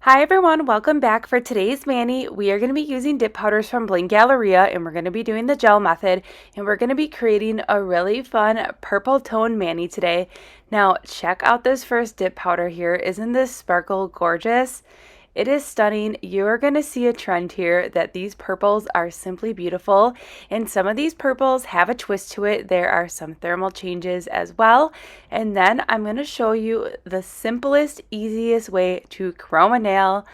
Hi everyone, welcome back. For today's mani, we are going to be using dip powders from Bling Galleria, and we're going to be doing the gel method, and we're going to be creating a really fun purple tone mani today. Now check out this first dip powder here. Isn't this sparkle gorgeous? It is stunning. You are going to see a trend here that these purples are simply beautiful, and some of these purples have a twist to it. There are some thermal changes as well, and then I'm going to show you the simplest, easiest way to chrome a nail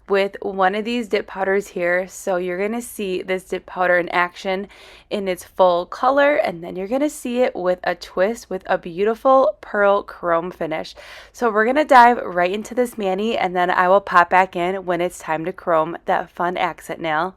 with one of these dip powders here. So you're going to see this dip powder in action in its full color, and then you're going to see it with a twist with a beautiful pearl chrome finish. So we're going to dive right into this mani, and then I will pop back in when it's time to chrome that fun accent nail.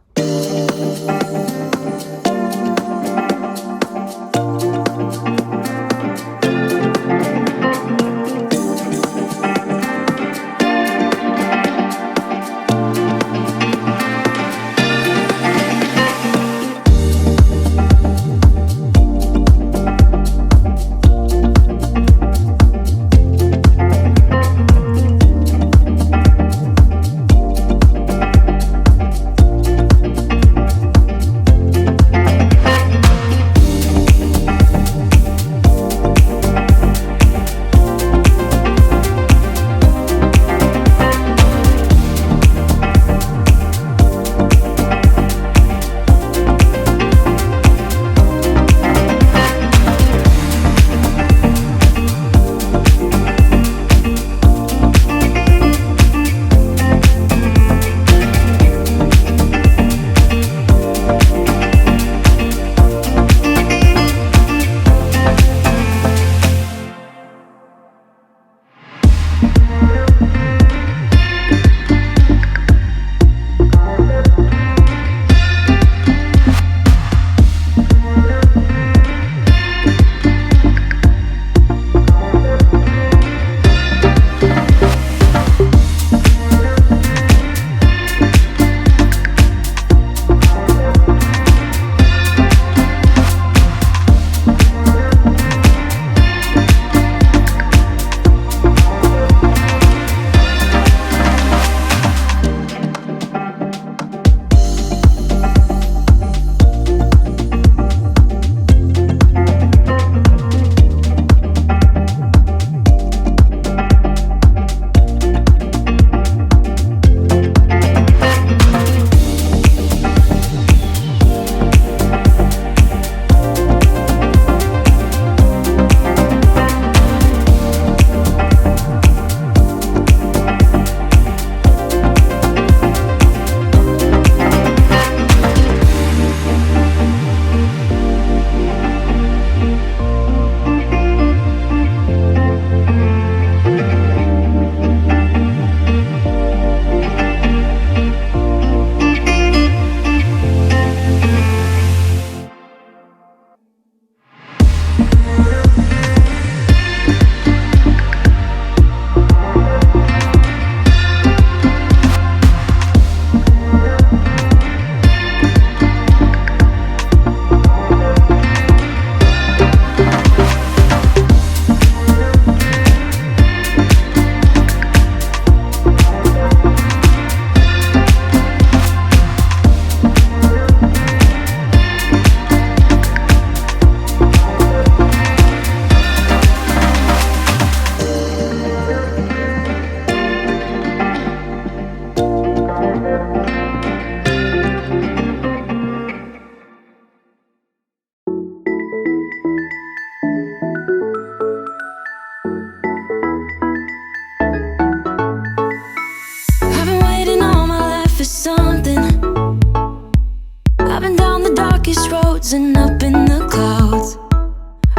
And up in the clouds,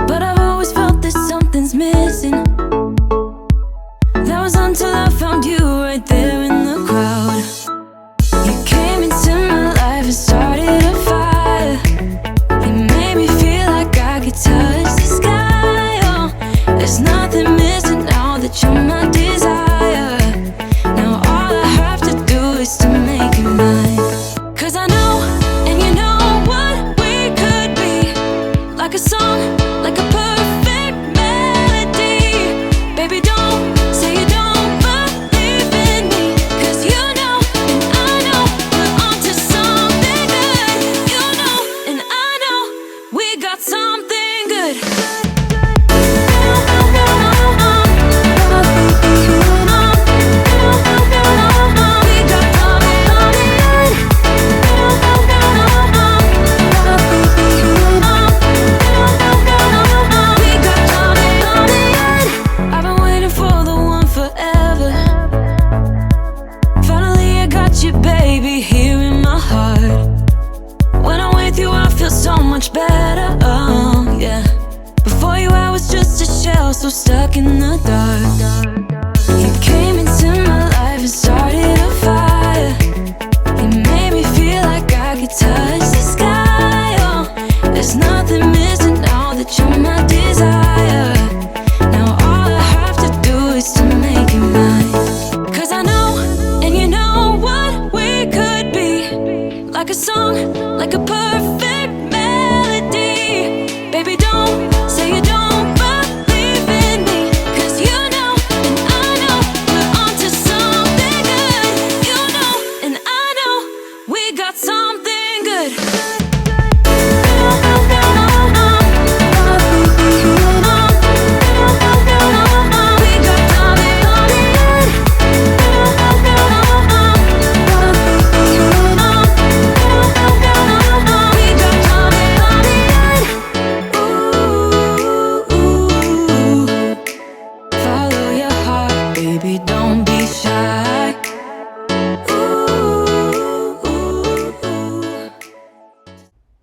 but I've always felt that something's missing. That was until I found you right there in the crowd. You came into my life and started a fire. You made me feel like I could touch the sky. Oh, there's nothing missing now that you're my desire. Now all I have to do is to make you mine. 'Cause I know, and you know what we could be. Like a song, like a perfect melody. Baby, don't say you don't believe in me, 'cause you so stuck in the dark. You came into my life and started a fire. You made me feel like I could touch the sky. Oh, there's nothing missing now that you're my desire. Now all I have to do is to make you mine. 'Cause I know, and you know what we could be. Like a song, like a perfect melody. Baby, don't say you don't believe in me. 'Cause you know, and I know, we're onto something good. You know, and I know, we got something good. Follow your heart, baby, don't be shy.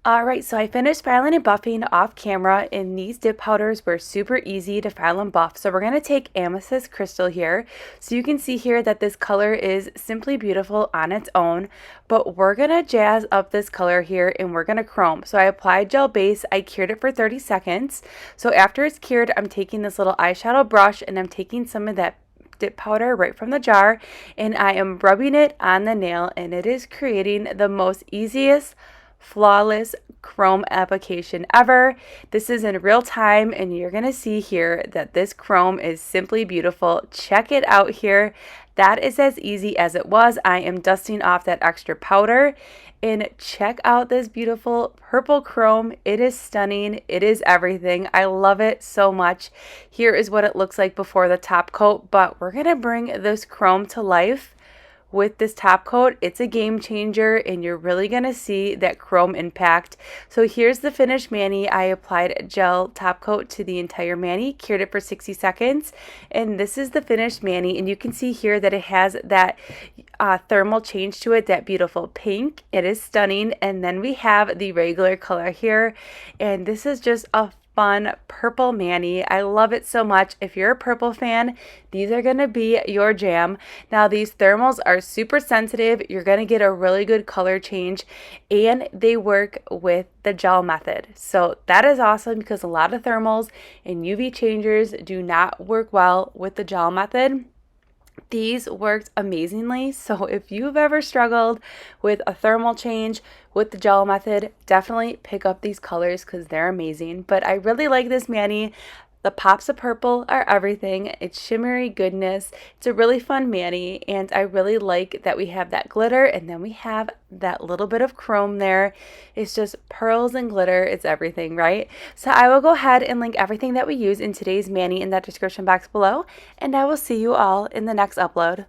Alright, so I finished filing and buffing off camera, and these dip powders were super easy to file and buff. So we're going to take Amethyst Crystal here. So you can see here that this color is simply beautiful on its own, but we're going to jazz up this color here and we're going to chrome. So I applied gel base, I cured it for 30 seconds. So after it's cured, I'm taking this little eyeshadow brush and I'm taking some of that dip powder right from the jar and I am rubbing it on the nail, and it is creating the most easiest, flawless chrome application ever. This is in real time and you're gonna see here that this chrome is simply beautiful. Check it out here. That is as easy as it was. I am dusting off that extra powder, and check out this beautiful purple chrome. It is stunning. It is everything. I love it so much. Here is what it looks like before the top coat, but we're gonna bring this chrome to life with this top coat. It's a game changer and you're really going to see that chrome impact. So here's the finished mani. I applied a gel top coat to the entire mani, cured it for 60 seconds, and this is the finished mani. And you can see here that it has that thermal change to it, that beautiful pink. It is stunning. And then we have the regular color here, and this is just a fun purple mani. I love it so much. If you're a purple fan, these are going to be your jam. Now these thermals are super sensitive. You're going to get a really good color change, and they work with the gel method. So that is awesome, because a lot of thermals and UV changers do not work well with the gel method. These worked amazingly. So if you've ever struggled with a thermal change with the gel method, definitely pick up these colors because they're amazing. But I really like this mani. The pops of purple are everything. It's shimmery goodness. It's a really fun mani, and I really like that we have that glitter and then we have that little bit of chrome there. It's just pearls and glitter. It's everything, right? So I will go ahead and link everything that we use in today's mani in that description box below, and I will see you all in the next upload.